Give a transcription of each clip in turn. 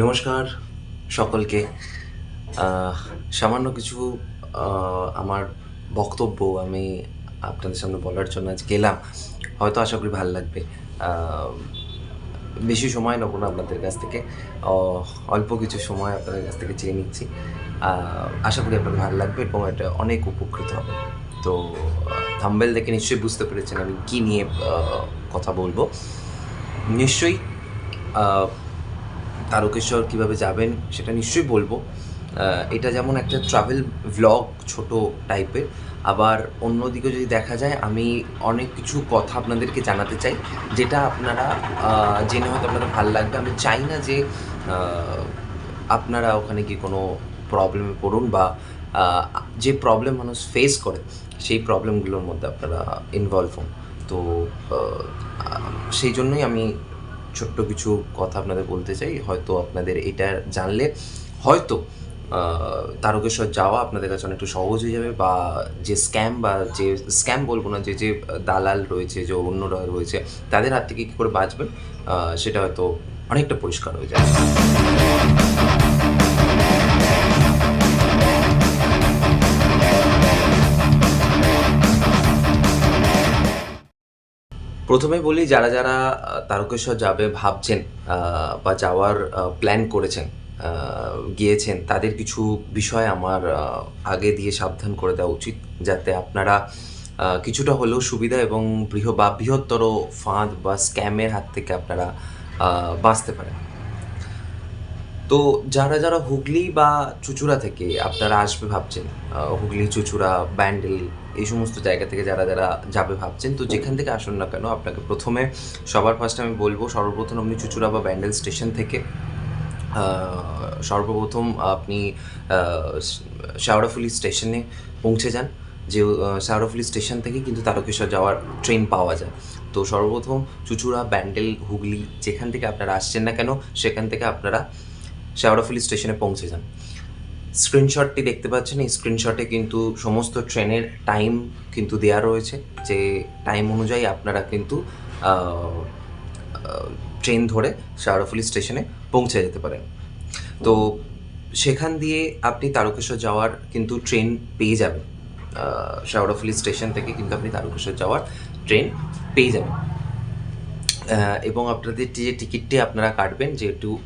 নমস্কার সকলকে। সামান্য কিছু আমার বক্তব্য আমি আপনাদের সামনে বলার জন্য আজ গেলাম। হয়তো আশা করি ভাল লাগবে। আহ, বেশি সময় নেব না আপনাদের কাছ থেকে। অল্প কিছু সময় আপনাদের কাছ থেকে চেয়ে নিচ্ছি। আশা করি আপনাদের ভালো লাগবে এবং এটা অনেক উপকৃত হবে। তো থাম্বনেল দেখে নিশ্চয়ই বুঝতে পেরেছেন আমি কী নিয়ে কথা বলবো। নিশ্চয়ই তারকেশ্বর কীভাবে যাবেন সেটা নিশ্চয়ই বলবো। এটা যেমন একটা ট্রাভেল ভ্লগ ছোট টাইপের, আবার অন্যদিকে যদি দেখা যায় আমি অনেক কিছু কথা আপনাদেরকে জানাতে চাই, যেটা আপনারা জেনে হয়তো আপনাদের ভালো লাগবে। আমি চাই না যে আপনারা ওখানে গিয়ে কোনো প্রবলেমে পড়ুন বা যে প্রবলেম মানুষ ফেস করে সেই প্রবলেমগুলোর মধ্যে আপনারা ইনভলভ হন। তো সেই জন্যই আমি ছোট্ট কিছু কথা আপনাদের বলতে চাই। হয়তো আপনাদের এটা জানলে হয়তো তারকেশ্বর যাওয়া আপনাদের কাছে অনেকটা সহজ হয়ে যাবে, বা যে স্ক্যাম বা যে স্ক্যাম বলবো না, যে দালাল রয়েছে, যে অন্যরা রয়েছে, তাদের হাত থেকে কী করে বাঁচবেন সেটা হয়তো অনেকটা পরিষ্কার হয়ে যাবে। প্রথমে বলি, যারা যারা তারকেশ্বর যাবে ভাবছেন বা যাওয়ার প্ল্যান করেছেন, গিয়েছেন, তাদের কিছু বিষয় আমার আগে দিয়ে সাবধান করে দেওয়া উচিত, যাতে আপনারা কিছুটা হলেও সুবিধা এবং বৃহত্তর ফাঁদ বা স্ক্যামের হাত থেকে আপনারা বাঁচতে পারেন। তো যারা যারা হুগলি বা চুঁচুড়া থেকে আপনারা আসবে ভাবছেন, হুগলি, চুঁচুড়া, ব্যান্ডেল, এই সমস্ত জায়গা থেকে যারা যারা যাবে ভাবছেন, তো যেখান থেকে আসুন না কেন, আপনাকে প্রথমে সবার ফার্স্টে আমি বলবো, সর্বপ্রথম আপনি চুঁচুড়া বা ব্যান্ডেল স্টেশন থেকে সর্বপ্রথম আপনি শেওড়াফুলি স্টেশনে পৌঁছে যান। যে শেওড়াফুলি স্টেশন থেকে কিন্তু তারকেশ্বর যাওয়ার ট্রেন পাওয়া যায়। তো সর্বপ্রথম চুঁচুড়া, ব্যান্ডেল, হুগলি যেখান থেকে আপনারা আসছেন না কেন, সেখান থেকে আপনারা শেওড়াফুলি স্টেশনে পৌঁছে যান। স্ক্রিনশটটি দেখতে পাচ্ছেন, এই স্ক্রিনশটে কিন্তু সমস্ত ট্রেনের টাইম কিন্তু দেওয়া রয়েছে, যে টাইম অনুযায়ী আপনারা কিন্তু ট্রেন ধরে শেওড়াফুলি স্টেশনে পৌঁছে যেতে পারেন। তো সেখান দিয়ে আপনি তারকেশ্বর যাওয়ার কিন্তু ট্রেন পেয়ে যাবেন। শেওড়াফুলি স্টেশন থেকে কিন্তু আপনি তারকেশ্বর যাওয়ার ট্রেন পেয়ে যাবেন। এবং আপনাদের যে টিকিটটি আপনারা কাটবেন,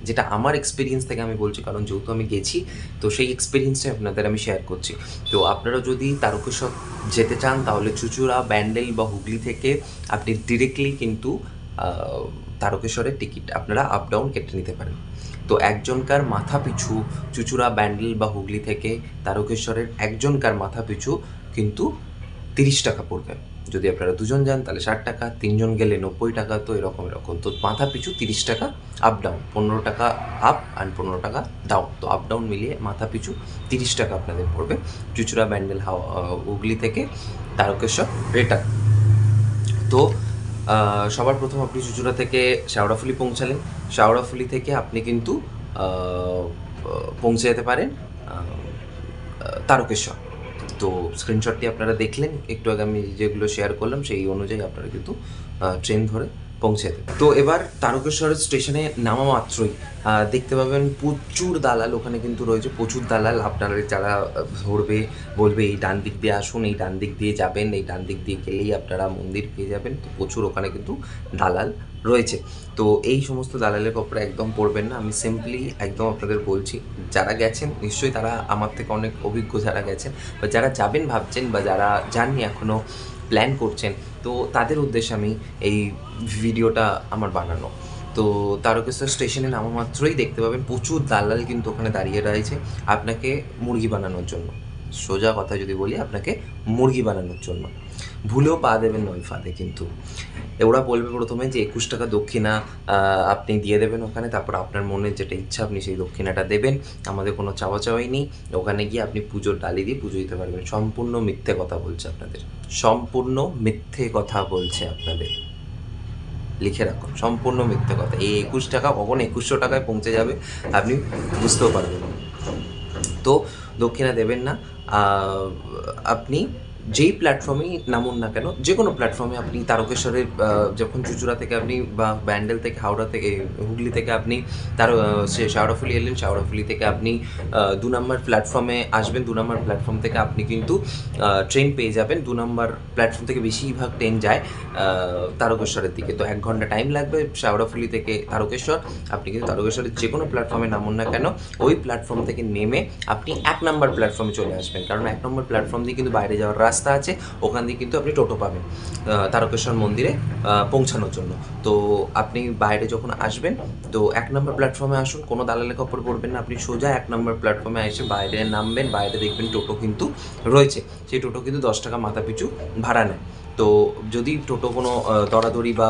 যেটা আমার এক্সপিরিয়েন্স থেকে আমি বলছি, কারণ যেহেতু আমি গেছি, তো সেই এক্সপিরিয়েন্সটাই আপনাদের আমি শেয়ার করছি। তো আপনারা যদি তারকেশ্বর যেতে চান, তাহলে চুঁচুড়া, ব্যান্ডেল বা হুগলি থেকে আপনি ডিরেক্টলি কিন্তু তারকেশ্বরের টিকিট আপনারা আপ ডাউন কেটে নিতে পারেন। তো একজনকার মাথা পিছু চুঁচুড়া, ব্যান্ডেল বা হুগলি থেকে তারকেশ্বরের একজনকার মাথা পিছু কিন্তু 30 টাকা পড়বে। যদি আপনারা দুজন যান তাহলে 60 টাকা, তিনজন গেলে 90 টাকা। তো এরকম তো মাথা পিছু 30 টাকা আপ ডাউন, 15 টাকা আপ অ্যান্ড 15 টাকা ডাউন। তো আপ ডাউন মিলিয়ে মাথা পিছু 30 টাকা আপনাদের পড়বে চুঁচুড়া, ব্যান্ডেল, হুগলি থেকে তারকেশ্বর রিটার্ন। তো সবার প্রথম আপনি চুঁচুড়া থেকে শেওড়াফুলি পৌঁছালেন। শেওড়াফুলি থেকে আপনি কিন্তু পৌঁছে যেতে পারেন তারকেশ্বর। তো স্ক্রিনশটটি আপনারা দেখলেন একটু আগে, আমি যেগুলো শেয়ার করলাম সেই অনুযায়ী আপনারা কিন্তু ট্রেন ধরে পৌঁছে যেতে পারেন। তো এবার তারকেশ্বর স্টেশনে নামা মাত্রই দেখতে পাবেন প্রচুর দালাল ওখানে কিন্তু রয়েছে, প্রচুর দালাল। আপনারা যারা ধরবে, বলবে এই ডান দিক দিয়ে আসুন, এই ডান দিক দিয়ে যাবেন, এই ডান দিক দিয়ে গেলেই আপনারা মন্দির পেয়ে যাবেন। তো প্রচুর ওখানে কিন্তু দালাল রয়েছে। তো এই সমস্ত দালালের কপড়ে একদম পড়বেন না। আমি সিম্পলি একদম আপনাদের বলছি, যারা গেছেন নিশ্চয়ই তারা আমার থেকে অনেক অভিজ্ঞ, যারা গেছেন বা যারা যাবেন ভাবছেন বা যারা যাননি এখনও প্ল্যান করছেন, তো তাদের উদ্দেশ্যে আমি এই ভিডিওটা আমার বানানো। তো তারকেশ্বর স্টেশনে নামা মাত্রই দেখতে পাবেন প্রচুর দালাল কিন্তু ওখানে দাঁড়িয়ে রয়েছে আপনাকে মুরগি বানানোর জন্য। সোজা কথা যদি বলি, আপনাকে মুরগি বানানোর জন্য। ভুলেও পা দেবেন না ওই ফাঁদে। কিন্তু ওরা বলবে প্রথমে যে 21 টাকা দক্ষিণা আপনি দিয়ে দেবেন ওখানে, তারপর আপনার মনের যেটা ইচ্ছা আপনি সেই দক্ষিণাটা দেবেন, আমাদের কোনো চাওয়া চাওয়াই নেই। ওখানে গিয়ে আপনি পুজোর ডালি দিয়ে পুজো দিতে পারবেন। সম্পূর্ণ মিথ্যে কথা বলছে আপনাদের, সম্পূর্ণ মিথ্যে কথা বলছে আপনাদের, লিখে রাখুন, সম্পূর্ণ মিথ্যে কথা। এই 21 টাকা কখন 2100 টাকায় পৌঁছে যাবে আপনি বুঝতেও পারবেন না। তো দক্ষিণা দেবেন না। আপনি যেই প্ল্যাটফর্মেই নামুন না কেন, যে কোনো প্ল্যাটফর্মে আপনি তারকেশ্বরের যখন চুঁচুড়া থেকে আপনি বা ব্যান্ডেল থেকে হাওড়া থেকে হুগলি থেকে আপনি সে শেওড়াফুলি এলেন, শেওড়াফুলি থেকে আপনি 2 নম্বর প্ল্যাটফর্মে আসবেন। 2 নম্বর প্ল্যাটফর্ম থেকে আপনি কিন্তু ট্রেন পেয়ে যাবেন। 2 নম্বর প্ল্যাটফর্ম থেকে বেশিরভাগ ট্রেন যায় তারকেশ্বরের দিকে। তো 1 ঘন্টা টাইম লাগবে শেওড়াফুলি থেকে তারকেশ্বর। আপনি কিন্তু তারকেশ্বরের যে কোনো প্ল্যাটফর্মে নামুন না কেন, ওই প্ল্যাটফর্ম থেকে নেমে আপনি 1 নম্বর প্ল্যাটফর্মে চলে আসবেন, কারণ 1 নম্বর প্ল্যাটফর্ম দিয়ে কিন্তু বাইরে যাওয়ার রাস্তা আছে, ওখান দিয়ে কিন্তু আপনি টোটো পাবেন তারকেশ্বর মন্দিরে পৌঁছানোর জন্য। তো আপনি বাইরে যখন আসবেন তো 1 নম্বর প্ল্যাটফর্মে আসুন, কোনো দালালের খপ্পর পড়বেন না, আপনি সোজা 1 নম্বর প্ল্যাটফর্মে এসে বাইরে নামবেন। বাইরে দেখবেন টোটো কিন্তু রয়েছে, সেই টোটো কিন্তু 10 টাকা মাথা পিছু ভাড়া নেয়। তো যদি টোটো কোনো দরাদরি বা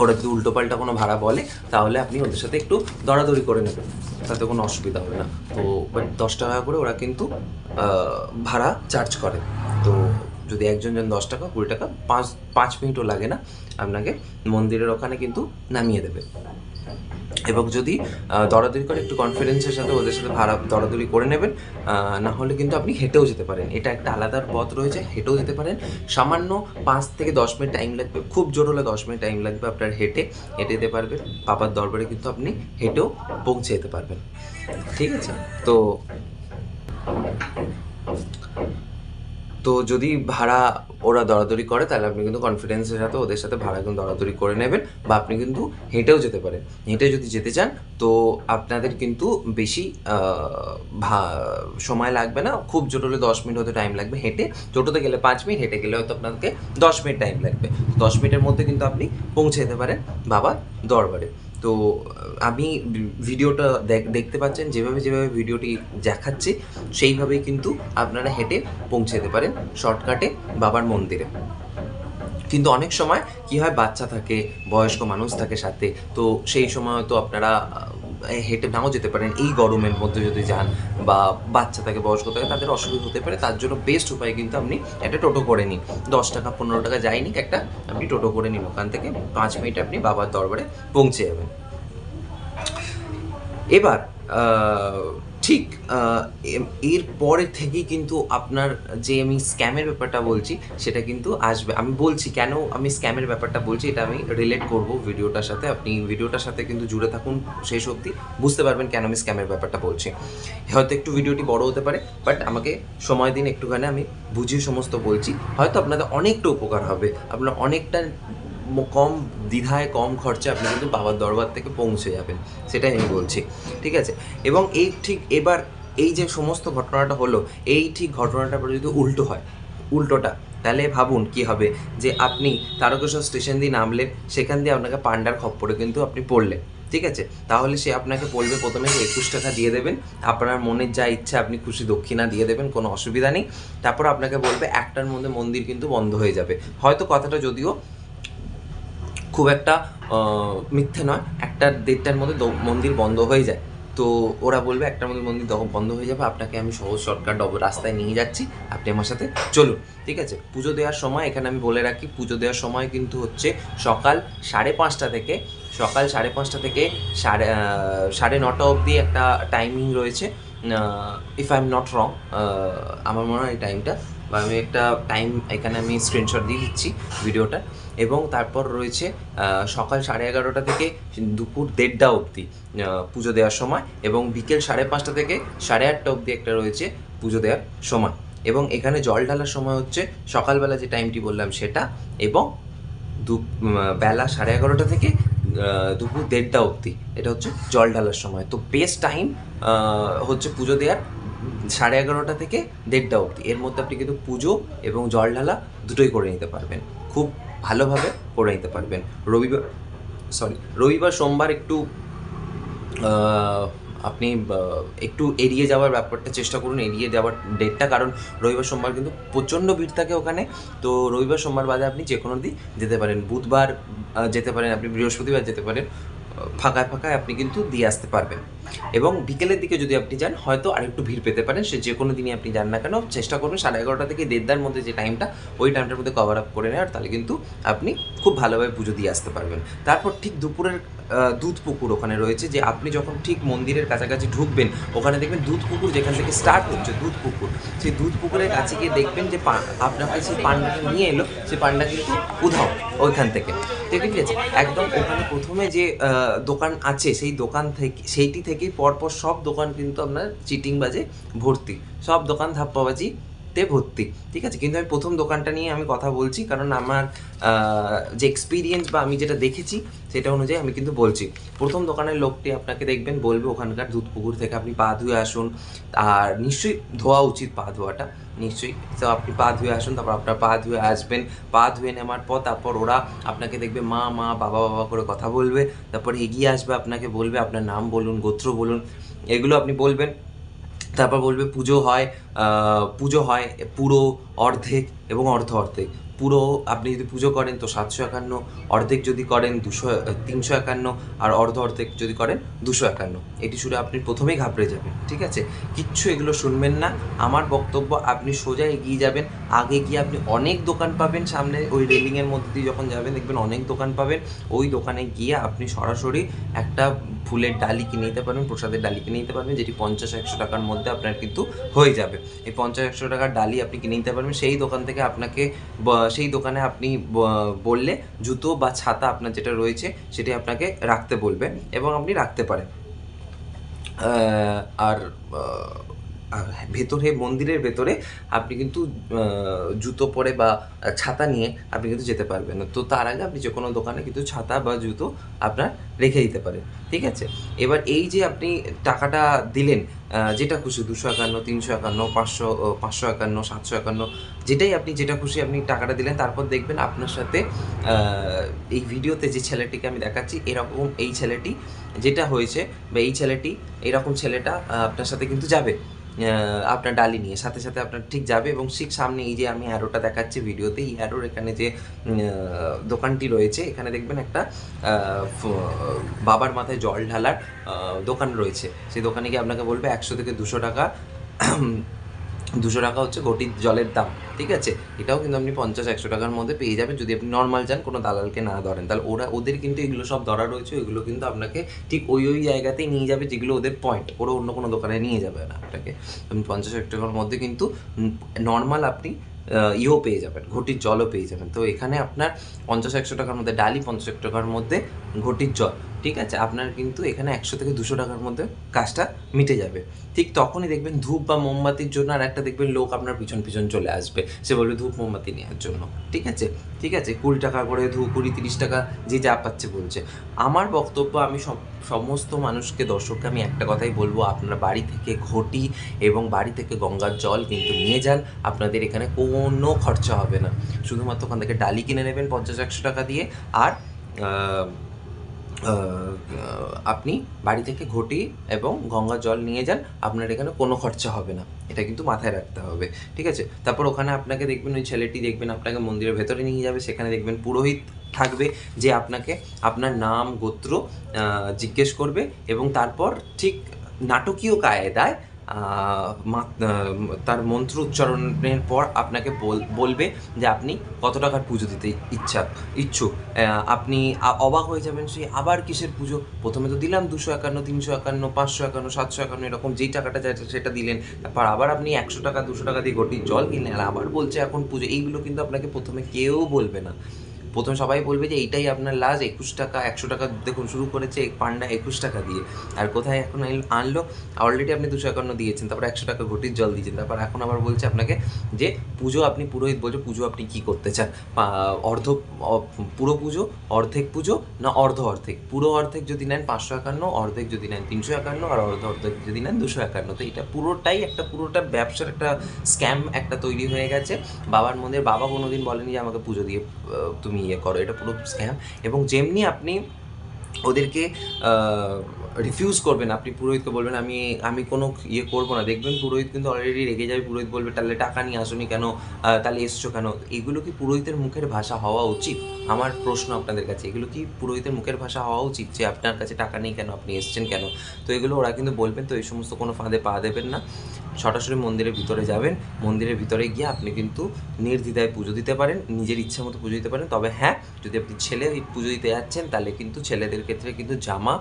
ওরা যদি উল্টোপাল্টা কোনো ভাড়া বলে, তাহলে আপনি ওদের সাথে একটু দরাদরি করে নেবেন, তাতে কোনো অসুবিধা হবে না। তো বাট 10 টাকা করে ওরা কিন্তু ভাড়া চার্জ করে। তো যদি একজন যান 10 টাকা, 20 টাকা, 5 মিনিটও লাগে না, আপনাকে মন্দিরের ওখানে কিন্তু নামিয়ে দেবে। এবং যদি দরাদরি করে একটু কনফিডেন্সের সাথে ওদের সাথে ভাড়া দরাদরি করে নেবেন, না হলে কিন্তু আপনি হেঁটেও যেতে পারেন। এটা একটা আলাদা পথ রয়েছে, হেঁটেও যেতে পারেন। সামান্য 5 থেকে 10 মিনিট টাইম লাগবে, খুব জোর হলে 10 মিনিট টাইম লাগবে আপনার হেঁটে যেতে পারবেন। বাবার দরবারে কিন্তু আপনি হেঁটেও পৌঁছে যেতে পারবেন, ঠিক আছে? তো যদি ভাড়া ওরা দরাদরি করে, তাহলে আপনি কিন্তু কনফিডেন্সের সাথে ওদের সাথে ভাড়া কিন্তু দরাদরি করে নেবেন, বা আপনি কিন্তু হেঁটেও যেতে পারেন। হেঁটে যদি যেতে চান তো আপনাদের কিন্তু বেশি সময় লাগবে না, খুব জোর হলে 10 মিনিট হতে টাইম লাগবে। হেঁটে, টোটোতে গেলে 5 মিনিট, হেঁটে গেলে হয়তো আপনাকে 10 মিনিট টাইম লাগবে। 10 মিনিটের মধ্যে কিন্তু আপনি পৌঁছে যেতে পারেন বাবার দরবারে। তো আমি ভিডিওটা দেখতে পাচ্ছেন, যেভাবে ভিডিওটি দেখাচ্ছি সেইভাবেই কিন্তু আপনারা হেঁটে পৌঁছে যেতে পারেন শর্টকাটে বাবার মন্দিরে। কিন্তু অনেক সময় কী হয়, বাচ্চা থাকে, বয়স্ক মানুষ থাকে সাথে, তো সেই সময় তো আপনারা হেঁটে নাও যেতে পারেন। এই গরমের মধ্যে যদি যান বা বাচ্চা থাকে, বয়স্ক থাকে, তাদের অসুবিধা হতে পারে। তার জন্য বেস্ট উপায় কিন্তু আপনি একটা টোটো করে নিন। 10 টাকা 15 টাকা যায়নি, একটা আপনি টোটো করে নিন, ওখান থেকে 5 মিনিটে আপনি বাবার দরবারে পৌঁছে যাবেন। এবার ঠিক এর পরে থেকেই কিন্তু আপনার যে আমি স্ক্যামের ব্যাপারটা বলছি সেটা কিন্তু আসবে। আমি বলছি কেন আমি স্ক্যামের ব্যাপারটা বলছি, এটা আমি রিলেট করব ভিডিওটার সাথে। আপনি ভিডিওটার সাথে কিন্তু জুড়ে থাকুন শেষ অবধি, বুঝতে পারবেন কেন আমি স্ক্যামের ব্যাপারটা বলছি। হয়তো একটু ভিডিওটি বড় হতে পারে, বাট আমাকে সময় দিন একটুখানি, আমি বুঝিয়ে সমস্ত বলছি। হয়তো আপনাদের অনেকটা উপকার হবে, আপনার অনেকটা কম দ্বিধায়, কম খরচে আপনি কিন্তু বাবার দরবার থেকে পৌঁছে যাবেন, সেটাই আমি বলছি, ঠিক আছে? এবং এই ঠিক এবার এই যে সমস্ত ঘটনাটা হলো, এই ঠিক ঘটনাটা যদি উল্টো হয়, উল্টোটা, তাহলে ভাবুন কি হবে। যে আপনি তারকেশ্বর স্টেশন দিয়ে নামলেন, সেখান দিয়ে আপনাকে পান্ডার খপ্পরে কিন্তু আপনি পড়লেন, ঠিক আছে? তাহলে সে আপনাকে বলবে প্রথমে 21 টাকা দিয়ে দেবেন, আপনার মনের যা ইচ্ছা আপনি খুশি দক্ষিণা দিয়ে দেবেন, কোনো অসুবিধা নেই। তারপর আপনাকে বলবে 1টার মধ্যে মন্দির কিন্তু বন্ধ হয়ে যাবে। হয়তো কথাটা যদিও খুব একটা মিথ্যে নয়, 1-1:30টার মধ্যে মন্দির বন্ধ হয়ে যায়। তো ওরা বলবে 1টার মধ্যে মন্দির বন্ধ হয়ে যাবে, আপনাকে আমি সহজ শর্টকাট রাস্তায় নিয়ে যাচ্ছি, আপনি আমার সাথে চলুন, ঠিক আছে? পুজো দেওয়ার সময়, এখানে আমি বলে রাখি, পুজো দেওয়ার সময় কিন্তু হচ্ছে সকাল 5:30 থেকে সাড়ে 9টা অবধি একটা টাইমিং রয়েছে, if I am not wrong, আমার মনে হয় এই টাইমটা, বা আমি একটা টাইম এখানে আমি স্ক্রিনশট দিয়ে দিচ্ছি ভিডিওটা। এবং তারপর রয়েছে সকাল 11:30 থেকে দুপুর 1:30 অবধি পুজো দেওয়ার সময়, এবং বিকেল 5:30 থেকে 8:30 অবধি একটা রয়েছে পুজো দেওয়ার সময়। এবং এখানে জল ঢালার সময় হচ্ছে সকালবেলা যে টাইমটি বললাম সেটা, এবং বেলা 11:30 থেকে দুপুর 1:30 অবধি এটা হচ্ছে জল ঢালার সময়। তো বেস্ট টাইম হচ্ছে পুজো দেওয়ার 11:30 থেকে 1:30 অবধি। এর মধ্যে আপনি কিন্তু পুজো এবং জল ঢালা দুটোই করে নিতে পারবেন, খুব ভালোভাবে করে নিতে পারবেন। রবিবার সোমবার একটু আপনি একটু এড়িয়ে যাওয়ার ব্যাপারটা চেষ্টা করুন, এড়িয়ে যাওয়ার ডেটটা, কারণ রবিবার সোমবার কিন্তু প্রচণ্ড ভিড় থাকে ওখানে। তো রবিবার সোমবার বাদে আপনি যে কোনো দিন যেতে পারেন, বুধবার যেতে পারেন, আপনি বৃহস্পতিবার যেতে পারেন, ফাঁকায় আপনি কিন্তু দিয়ে আসতে পারবেন। এবং বিকেলের দিকে যদি আপনি যান, হয়তো আরেকটু ভিড় পেতে পারেন, সে যে কোনো দিনই আপনি যান না কেন চেষ্টা করবেন 11:30 থেকে 1:30টার মধ্যে যে টাইমটা, ওই টাইমটার মধ্যে কভার আপ করে নেওয়ার, তাহলে কিন্তু আপনি খুব ভালোভাবে পুজো দিয়ে আসতে পারবেন। তারপর ঠিক দুপুরের দুধ পুকুর ওখানে রয়েছে, যে আপনি যখন ঠিক মন্দিরের কাছাকাছি ঢুকবেন ওখানে দেখবেন দুধ পুকুর, যেখান থেকে স্টার্ট হচ্ছে দুধ পুকুর, সেই দুধ পুকুরের কাছে গিয়ে দেখবেন যে আপনাকে সেই পান্ডাটা নিয়ে এলো, সেই পান্ডা কিন্তু উধাও ওইখান থেকে। ঠিক আছে, একদম ওখানে প্রথমে যে দোকান আছে সেই দোকান থেকে, সেইটি থেকেই পরপর সব দোকান কিন্তু আপনার চিটিংবাজে ভর্তি, সব দোকান ধাপ্পাবাজিতে ভর্তি। ঠিক আছে, কিন্তু আমি প্রথম দোকানটা নিয়ে আমি কথা বলছি, কারণ আমার যে এক্সপিরিয়েন্স বা আমি যেটা দেখেছি সেটা অনুযায়ী আমি কিন্তু বলছি। প্রথম দোকানের লোকটি আপনাকে দেখবেন বলবে ওখানকার দুধ পুকুর থেকে আপনি পা ধুয়ে আসুন, আর নিশ্চয়ই ধোয়া উচিত পা ধোয়াটা, নিশ্চয়ই। তো আপনি পা ধুয়ে আসুন, তারপর আপনার পা ধুয়ে আসবেন, পা ধুয়ে নেওয়ার পর তারপর ওরা আপনাকে দেখবে মা মা বাবা বাবা করে কথা বলবে, তারপর এগিয়ে আসবে, আপনাকে বলবে আপনার নাম বলুন, গোত্র বলুন, এগুলো আপনি বলবেন। তারপর বলবে পুজো হয়, পুজো হয় পুরো, অর্ধেক এবং অর্ধেক। পুরো আপনি যদি পুজো করেন তো 751, অর্ধেক যদি করেন 351, আর অর্ধেক যদি করেন 251। এটি শুনে আপনি প্রথমেই ঘাবড়ে যাবেন। ঠিক আছে, কিচ্ছু এগুলো শুনবেন না। আমার বক্তব্য, আপনি সোজা এগিয়ে যাবেন, আগে গিয়ে আপনি অনেক দোকান পাবেন, সামনে ওই রেলিংয়ের মধ্যে দিয়ে যখন যাবেন দেখবেন অনেক দোকান পাবেন। ওই দোকানে গিয়ে আপনি সরাসরি একটা ফুলের ডালি কিনে নিতে পারবেন, প্রসাদের ডালি কিনে নিতে পারবেন, যেটি 50-100 টাকার মধ্যে আপনার কিন্তু হয়ে যাবে। এই 50-100 টাকার ডালি আপনি কিনে নিতে পারবেন। সেই দোকান থেকে আপনাকে সেই দোকানে আপনি বললে জুতো বা ছাতা আপনার যেটা রয়েছে সেটি আপনাকে রাখতে বলবে এবং আপনি রাখতে পারেন। আর ভেতরে, মন্দিরের ভেতরে আপনি কিন্তু জুতো পরে বা ছাতা নিয়ে আপনি কিন্তু যেতে পারবেন না। তো তার আগে আপনি যে কোনো দোকানে কিন্তু ছাতা বা জুতো আপনার রেখে দিতে পারেন। ঠিক আছে, এবার এই যে আপনি টাকাটা দিলেন, যেটা খুশি 251, 351, 551, 751, যেটাই আপনি যেটা খুশি আপনি টাকাটা দিলেন। তারপর দেখবেন আপনার সাথে এই ভিডিওতে যে ছেলেটিকে আমি দেখাচ্ছি, এরকম এই ছেলেটি যেটা হয়েছে, বা এই ছেলেটি, এরকম ছেলেটা আপনার সাথে কিন্তু যাবে আপনার ডালি নিয়ে, সাথে সাথে আপনার ঠিক যাবে এবং ঠিক সামনে এই যে আমি অ্যারোটা দেখাচ্ছি ভিডিওতে, এই অ্যারোর এখানে যে দোকানটি রয়েছে, এখানে দেখবেন একটা বাবার মাথায় জল ঢালার দোকান রয়েছে। সেই দোকানে গিয়ে আপনাকে বলবে 100 থেকে 200 টাকা, 200 টাকা হচ্ছে ঘটির জলের দাম। ঠিক আছে, এটাও কিন্তু আপনি 50-100 টাকার মধ্যে পেয়ে যাবেন যদি আপনি নর্মাল যান, কোনো দালালকে না ধরেন। তাহলে ওদের কিন্তু এগুলো সব ধরা রয়েছে, ওইগুলো কিন্তু আপনাকে ঠিক ওই জায়গাতেই নিয়ে যাবে যেগুলো ওদের পয়েন্ট, ওরা অন্য কোনো দোকানে নিয়ে যাবে না আপনাকে। আপনি 50-100 টাকার মধ্যে কিন্তু নর্মাল আপনি ইও পেয়ে যাবেন, ঘটির জলও পেয়ে যাবেন। তো এখানে আপনার 50-100 টাকার মধ্যে ডালি, 50 টাকার মধ্যে ঘটির জল। ঠিক আছে, আপনার কিন্তু এখানে 100 থেকে 200 টাকার মধ্যে কাজটা মিটে যাবে। ঠিক তখনই দেখবেন ধূপ বা মোমবাতির জন্য আর একটা দেখবেন লোক আপনার পিছন পিছন চলে আসবে, সে বলবে ধূপ মোমবাতি নেওয়ার জন্য। ঠিক আছে, ঠিক আছে, 20 টাকা করে ধূপ, 20-30 টাকা যে যা পাচ্ছে বলছে। আমার বক্তব্য, আমি সমস্ত মানুষকে, দর্শককে আমি একটা কথাই বলবো, আপনারা বাড়ি থেকে ঘটি এবং বাড়ি থেকে গঙ্গার জল কিন্তু নিয়ে যান, আপনাদের এখানে কোনো খরচা হবে না। শুধুমাত্র ওখান থেকে ডালি কিনে নেবেন 50-100 টাকা দিয়ে, আর আপনি বাড়ি থেকে ঘটি এবং গঙ্গা জল নিয়ে যান, আপনার এখানে কোনো খরচা হবে না, এটা কিন্তু মাথায় রাখতে হবে। ঠিক আছে, তারপর ওখানে আপনাকে দেখবেন ওই ছেলেটি দেখবেন আপনাকে মন্দিরের ভেতরে নিয়ে যাবে, সেখানে দেখবেন পুরোহিত থাকবে, যে আপনাকে আপনার নাম গোত্র জিজ্ঞেস করবে এবং তারপর ঠিক নাটকীয় কায়দায় তার মন্ত্র উচ্চারণের পর আপনাকে বলবে যে আপনি কত টাকার পুজো দিতে ইচ্ছুক। আপনি অবাক হয়ে যাবেন, সেই আবার কিসের পুজো, প্রথমে তো দিলাম 251, 351, 551, 751, এরকম যেই টাকাটা চাইছে সেটা দিলেন, তারপর আবার আপনি 100 টাকা 200 টাকা দিয়ে ঘটির জল কিনলেন, আর আবার বলছে এখন পুজো। এইগুলো কিন্তু আপনাকে প্রথমে কেউ বলবে না। প্রথমে সবাই বলবে যে এইটাই আপনার লাস্ট 21 টাকা, 100 টাকা দেখুন শুরু করেছে পান্ডা 21 টাকা দিয়ে, আর কোথায় এখন আনলো, অলরেডি আপনি 251 দিয়েছেন, তারপর 100 টাকা ঘটির জল দিয়েছেন, তারপর এখন আবার বলছে আপনাকে যে পুজো, আপনি পুরোহিত বলছে পুজো আপনি কী করতে চান, পুরো পুজো, অর্ধেক পুজো না অর্ধেক। পুরো অর্ধেক যদি নেন 551, অর্ধেক যদি নেন 351, আর অর্ধেক যদি নেন 251। তো এটা পুরোটাই পুরোটা ব্যবসার একটা স্ক্যাম একটা তৈরি হয়ে গেছে। বাবার মন্দির, বাবা কোনোদিন বলেনি যে আমাকে পুজো দিয়ে তুমি ইয়ে করো, এটা পুরো স্ক্যাম। এবং যেমনি আপনি ওদেরকে রিফিউজ করবেন, আপনি পুরোহিতকে বলবেন আমি কোনো ইয়ে করবো না, দেখবেন পুরোহিত কিন্তু অলরেডি রেগে যাবে। পুরোহিত বলবে তাহলে টাকা নিয়ে আসুনি কেন, তাহলে এসছো কেন। এগুলো কি পুরোহিতের মুখের ভাষা হওয়া উচিত? আমার প্রশ্ন আপনাদের কাছে, এগুলো কি পুরোহিতের মুখের ভাষা হওয়া উচিত যে আপনার কাছে টাকা নেই কেন, আপনি এসছেন কেন? তো এগুলো ওরা কিন্তু বলবেন, তো এই সমস্ত কোনো ফাঁদে পা দেবেন না। সরাসরি মন্দিরের ভিতরে যাবেন। মন্দিরের ভিতরে গিয়ে আপনি কিন্তু নির্দ্বিধায় পুজো দিতে পারেন, নিজের ইচ্ছা মতো পুজো দিতে পারেন। তবে হ্যাঁ, যদি আপনি ছেলে পুজো দিতে যাচ্ছেন তাহলে কিন্তু ছেলেদের ক্ষেত্রে কিন্তু জামা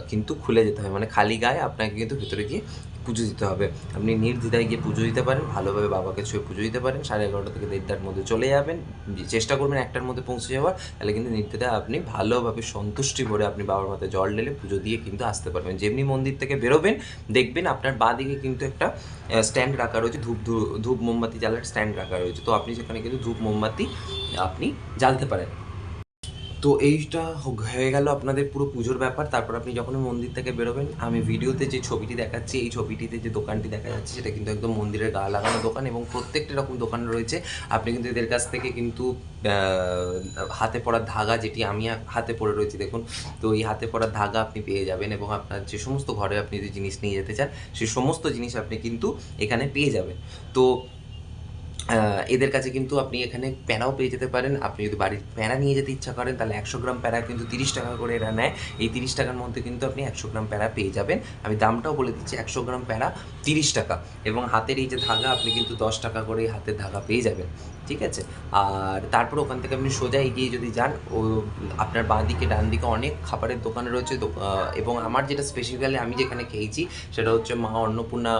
কিন্তু খুলে যেতে হয়, মানে খালি গায়ে আপনাকে কিন্তু ভিতরে গিয়ে পুজো দিতে হবে। আপনি নির্দ্বিধায় গিয়ে পুজো দিতে পারেন, ভালোভাবে বাবাকে ছুঁয়ে পুজো দিতে পারেন। 11:30 থেকে 1:30টার মধ্যে চলে যাবেন, চেষ্টা করবেন 1টার মধ্যে পৌঁছে যাওয়ার। তাহলে কিন্তু নির্দ্বিধায় আপনি ভালোভাবে সন্তুষ্টি ভরে আপনি বাবার মাথায় জল ঢেলে পুজো দিয়ে কিন্তু আসতে পারবেন। যেমনি মন্দির থেকে বেরোবেন দেখবেন আপনার বাঁ দিকে কিন্তু একটা স্ট্যান্ড রাখা রয়েছে, ধূপ মোমবাতি জ্বালার স্ট্যান্ড রাখা রয়েছে। তো আপনি সেখানে কিন্তু ধূপ মোমবাতি আপনি জ্বালতে পারেন। তো এইটা হয়ে গেল আপনাদের পুরো পুজোর ব্যাপার। তারপর আপনি যখন মন্দির থেকে বেরোবেন, আমি ভিডিওতে যে ছবিটি দেখাচ্ছি, এই ছবিটিতে যে দোকানটি দেখা যাচ্ছে সেটা কিন্তু একদম মন্দিরের গা লাগানো দোকান, এবং প্রত্যেকটা রকম দোকান রয়েছে। আপনি কিন্তু এদের কাছ থেকে কিন্তু হাতে পরা ধাগা, যেটি আমি হাতে পরে রয়েছি দেখুন, তো এই হাতে পরা ধাগা আপনি পেয়ে যাবেন, এবং আপনার যে সমস্ত ঘরে আপনি যে জিনিস নিয়ে যেতে চান সেই সমস্ত জিনিস আপনি কিন্তু এখানে পেয়ে যাবেন। তো এদের কাছে কিন্তু আপনি এখানে প্যারাও পেয়ে যেতে পারেন। আপনি যদি বাড়ির প্যারা নিয়ে যেতে ইচ্ছা করেন তাহলে 100 গ্রাম প্যারা কিন্তু 30 টাকা করে এরা নেয়। এই 30 টাকার মধ্যে কিন্তু আপনি 100 গ্রাম প্যারা পেয়ে যাবেন। আমি দামটাও বলে দিচ্ছি, 100 গ্রাম প্যারা 30 টাকা, এবং হাতের এই যে ধাগা আপনি কিন্তু 10 টাকা করে হাতের ধাগা পেয়ে যাবেন, ঠিক আছে? আর তারপর ওখান থেকে আপনি সোজা এগিয়ে যদি যান, ও আপনার বাঁ দিকে ডান দিকে অনেক খাবারের দোকান রয়েছে। এবং আমার যেটা স্পেসিফিক্যালি আমি যেখানে খেয়েছি সেটা হচ্ছে মা অন্নপূর্ণা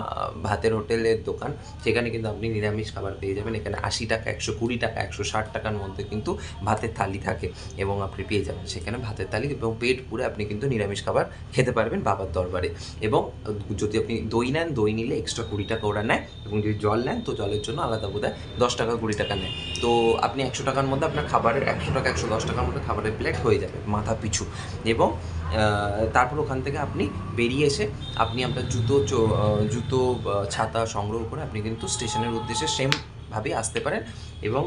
ভাতের হোটেলের দোকান। সেখানে কিন্তু আপনি নিরামিষ খাবার পেয়ে যাবেন। এখানে 80 টাকা, 120 টাকা, 160 টাকার মধ্যে কিন্তু ভাতের থালি থাকে, এবং আপনি পেয়ে যাবেন সেখানে ভাতের থালি, এবং পেট পুরে আপনি কিন্তু নিরামিষ খাবার খেতে পারবেন বাবার দরবারে। এবং যদি আপনি দই নেন, দই নিলে এক্সট্রা 20 টাকা ওরা নেয়, এবং যদি জল নেন তো জলের জন্য আলাদা বোধহয় 10 টাকা 20 টাকা নেয়। তো আপনি 100 টাকার মধ্যে আপনার খাবারের 100 টাকা 110 টাকার মধ্যে খাবারের প্লেট হয়ে যাবে মাথা পিছু। এবং তারপর ওখান থেকে আপনি বেরিয়ে এসে আপনি আপনার জুতো ছাতা সংগ্রহ করে আপনি কিন্তু স্টেশনের উদ্দেশ্যে সেমভাবেই আসতে পারেন, এবং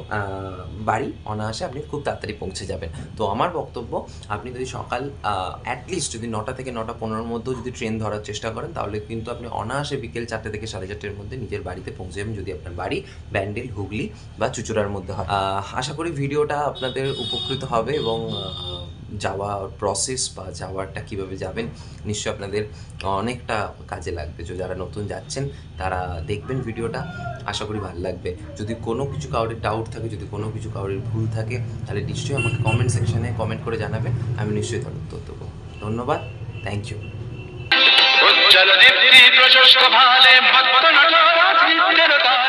বাড়ি অনায়াসে আপনি খুব তাড়াতাড়ি পৌঁছে যাবেন। তো আমার বক্তব্য, আপনি যদি সকাল অ্যাটলিস্ট যদি 9টা থেকে 9:15-র মধ্যেও যদি ট্রেন ধরার চেষ্টা করেন তাহলে কিন্তু আপনি অনায়াসে বিকেল 4টে থেকে 4:30-এর মধ্যে নিজের বাড়িতে পৌঁছে যাবেন, যদি আপনার বাড়ি ব্যান্ডেল, হুগলি বা চুঁচুড়ার মধ্যে হয়। আশা করি ভিডিওটা আপনাদের উপকৃত হবে, এবং যাওয়ার প্রসেস বা যাওয়ারটা কীভাবে যাবেন নিশ্চয়ই আপনাদের অনেকটা কাজে লাগবে। যারা নতুন যাচ্ছেন তারা দেখবেন ভিডিওটা, আশা করি ভালো লাগবে। যদি কোনো কিছু কারোর ডাউট থাকে, যদি কোনো কিছু কারোর ভুল থাকে, তাহলে নিশ্চয়ই আমাকে কমেন্ট সেকশনে কমেন্ট করে জানাবেন, আমি নিশ্চয়ই তার উত্তর দেবো। ধন্যবাদ, থ্যাংক ইউ। উজ্জ্বল দীপ্তি প্রশস্ত ভালে ভক্ত নটরাজ